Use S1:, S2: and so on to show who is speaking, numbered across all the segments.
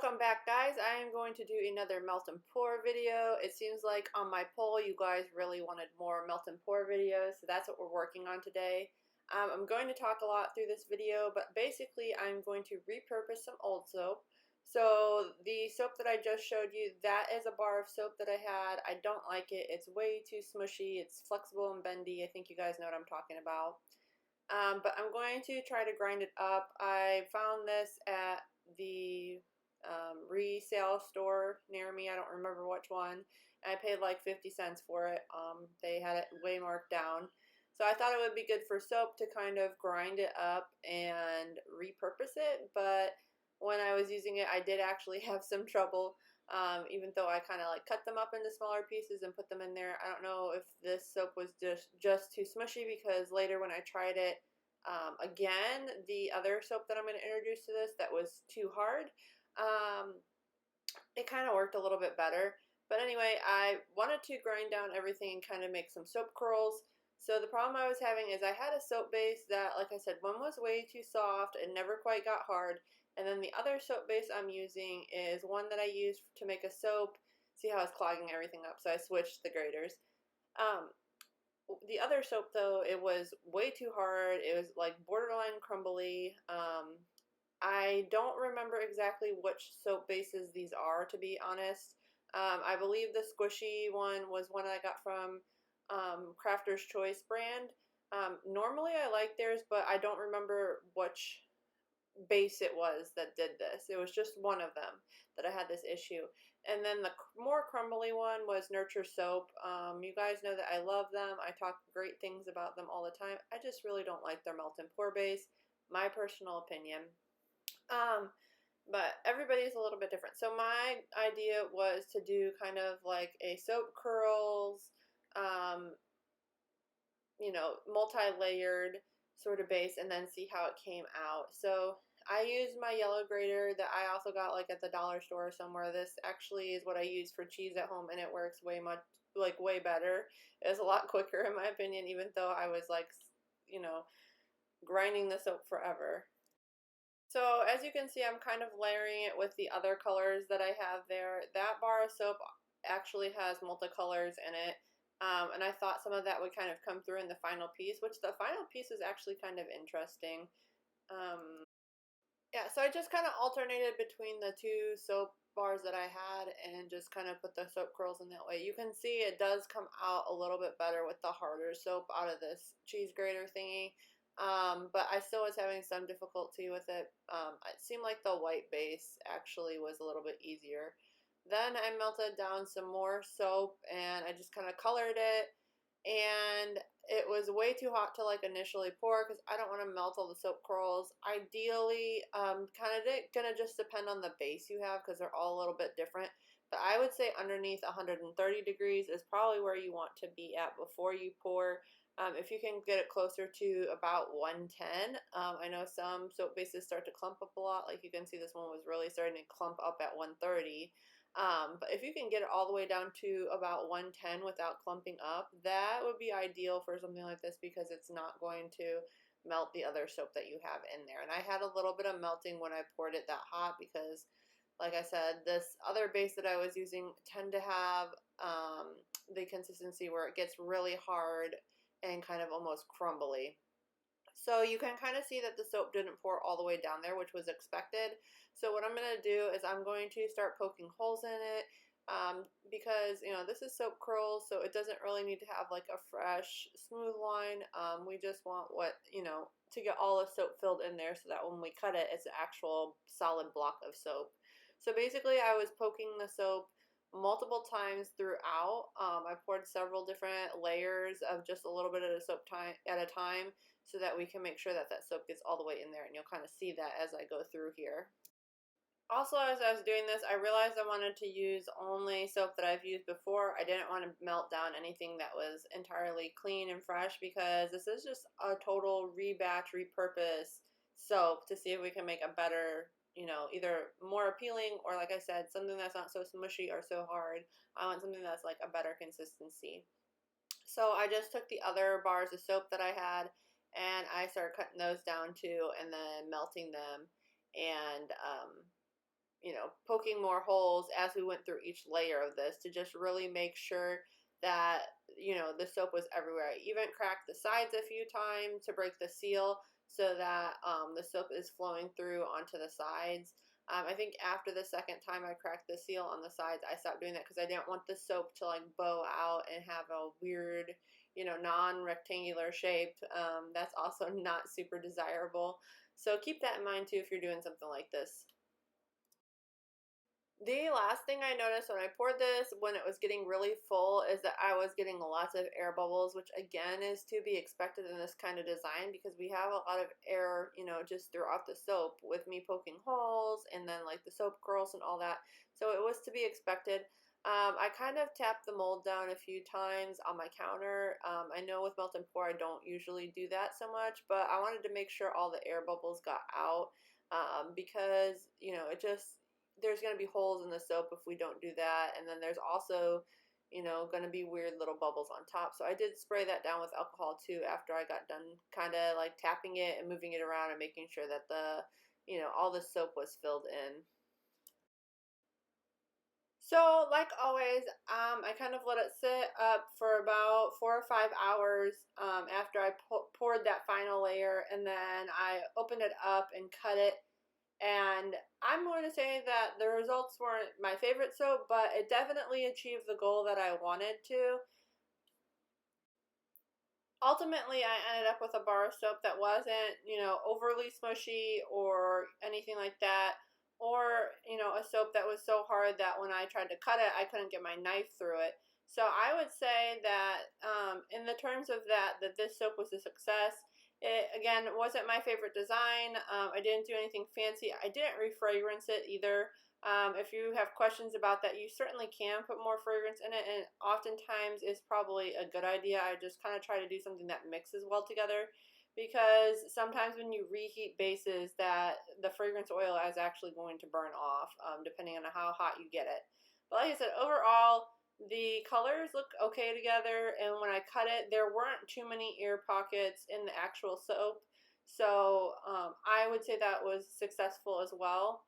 S1: Welcome back, guys. I am going to do another melt and pour video. It seems like on my poll you guys really wanted more melt and pour videos, so that's what we're working on today. I'm going to talk a lot through this video, but basically I'm going to repurpose some old soap. So the soap that I just showed you, that is a bar of soap that I had. I don't like it. It's way too smushy. It's flexible and bendy. I think you guys know what I'm talking about. But I'm going to try to grind it up. I found this at the resale store near me. I don't remember which one. And I paid like 50 cents for it. They had it way marked down. So I thought it would be good for soap to kind of grind it up and repurpose it. But when I was using it, I did actually have some trouble. Even though I kind of like cut them up into smaller pieces and put them in there. I don't know if this soap was just too smushy, because later when I tried it again, the other soap that I'm going to introduce to this that was too hard, it kind of worked a little bit better. But anyway, I wanted to grind down everything and kind of make some soap curls. So the problem I was having is I had a soap base that, like I said, one was way too soft and never quite got hard. And then the other soap base I'm using is one that I used to make a soap. See how it's clogging everything up, so I switched the graters. The other soap, though, it was way too hard. It was like borderline crumbly. I don't remember exactly which soap bases these are, to be honest. I believe the squishy one was one I got from Crafter's Choice brand. Normally I like theirs, but I don't remember which base it was that did this. It was just one of them that I had this issue. And then the more crumbly one was Nurture Soap. You guys know that I love them. I talk great things about them all the time. I just really don't like their melt and pour base. My personal opinion. But everybody's a little bit different. So my idea was to do kind of like a soap curls, you know, multi-layered sort of base, and then see how it came out. So I used my yellow grater that I also got like at the dollar store or somewhere. This actually is what I use for cheese at home, and it works way better. It's a lot quicker in my opinion, even though I was like, you know, grinding the soap forever. So as you can see, I'm kind of layering it with the other colors that I have there. That bar of soap actually has multicolors in it. And I thought some of that would kind of come through in the final piece, which the final piece is actually kind of interesting. Yeah, so I just kind of alternated between the two soap bars that I had and just kind of put the soap curls in that way. You can see it does come out a little bit better with the harder soap out of this cheese grater thingy. But I still was having some difficulty with it. It seemed like the white base actually was a little bit easier. Then I melted down some more soap and I just kind of colored it, and it was way too hot to like initially pour because I don't want to melt all the soap curls. Ideally, kind of gonna just depend on the base you have because they're all a little bit different. But I would say underneath 130 degrees is probably where you want to be at before you pour. If you can get it closer to about 110, I know some soap bases start to clump up a lot. Like you can see this one was really starting to clump up at 130. But if you can get it all the way down to about 110 without clumping up, that would be ideal for something like this because it's not going to melt the other soap that you have in there. And I had a little bit of melting when I poured it that hot because, like I said, this other base that I was using tend to have the consistency where it gets really hard and kind of almost crumbly. So you can kind of see that the soap didn't pour all the way down there, which was expected. So what I'm going to do is I'm going to start poking holes in it because, you know, this is soap curls, so it doesn't really need to have like a fresh, smooth line. We just want to get all the soap filled in there so that when we cut it, it's an actual solid block of soap. So basically I was poking the soap multiple times throughout. I poured several different layers of just a little bit of the soap at a time so that we can make sure that that soap gets all the way in there, and you'll kind of see that as I go through here. Also, as I was doing this, I realized I wanted to use only soap that I've used before. I didn't want to melt down anything that was entirely clean and fresh because this is just a total rebatch, repurpose soap to see if we can make a better, you know, either more appealing or, like I said, something that's not so smushy or so hard. I want something that's like a better consistency. So I just took the other bars of soap that I had and I started cutting those down too and then melting them and poking more holes as we went through each layer of this to just really make sure that, the soap was everywhere. I even cracked the sides a few times to break the seal so that the soap is flowing through onto the sides. I think after the second time I cracked the seal on the sides, I stopped doing that because I didn't want the soap to like bow out and have a weird, non-rectangular shape. That's also not super desirable. So keep that in mind too if you're doing something like this. The last thing I noticed when I poured this, when it was getting really full, is that I was getting lots of air bubbles, which again is to be expected in this kind of design because we have a lot of air, just throughout the soap with me poking holes and then like the soap curls and all that. So it was to be expected. I kind of tapped the mold down a few times on my counter. I know with melt and pour I don't usually do that so much, but I wanted to make sure all the air bubbles got out because, it just there's going to be holes in the soap if we don't do that, and then there's also going to be weird little bubbles on top. So I did spray that down with alcohol too after I got done kind of like tapping it and moving it around and making sure that the all the soap was filled in. So like always, I kind of let it sit up for about 4 or 5 hours after I poured that final layer, and then I opened it up and cut it. And I'm going to say that the results weren't my favorite soap, but it definitely achieved the goal that I wanted to. Ultimately, I ended up with a bar of soap that wasn't, overly smushy or anything like that, or, a soap that was so hard that when I tried to cut it, I couldn't get my knife through it. So I would say that in the terms of that this soap was a success. It, again, wasn't my favorite design. I didn't do anything fancy. I didn't refragrance it either. If you have questions about that, you certainly can put more fragrance in it, and oftentimes it's probably a good idea. I just kind of try to do something that mixes well together, because sometimes when you reheat bases, that the fragrance oil is actually going to burn off, depending on how hot you get it. But like I said, overall, the colors look okay together, and when I cut it, there weren't too many air pockets in the actual soap. So I would say that was successful as well.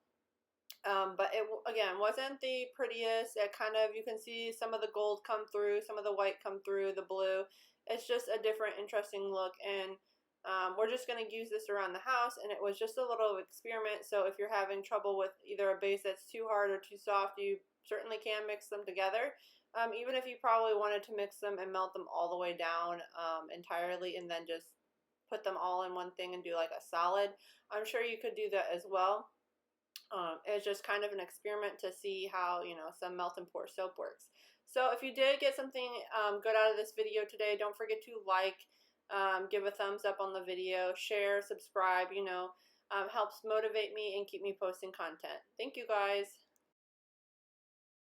S1: But it, again, wasn't the prettiest. It kind of, you can see some of the gold come through, some of the white come through, the blue. It's just a different, interesting look, and we're just going to use this around the house, and it was just a little experiment. So if you're having trouble with either a base that's too hard or too soft, you certainly can mix them together. Even if you probably wanted to mix them and melt them all the way down entirely and then just put them all in one thing and do like a solid, I'm sure you could do that as well. It was just kind of an experiment to see how, some melt and pour soap works. So if you did get something good out of this video today, don't forget to like, give a thumbs up on the video, share, subscribe, helps motivate me and keep me posting content. Thank you guys.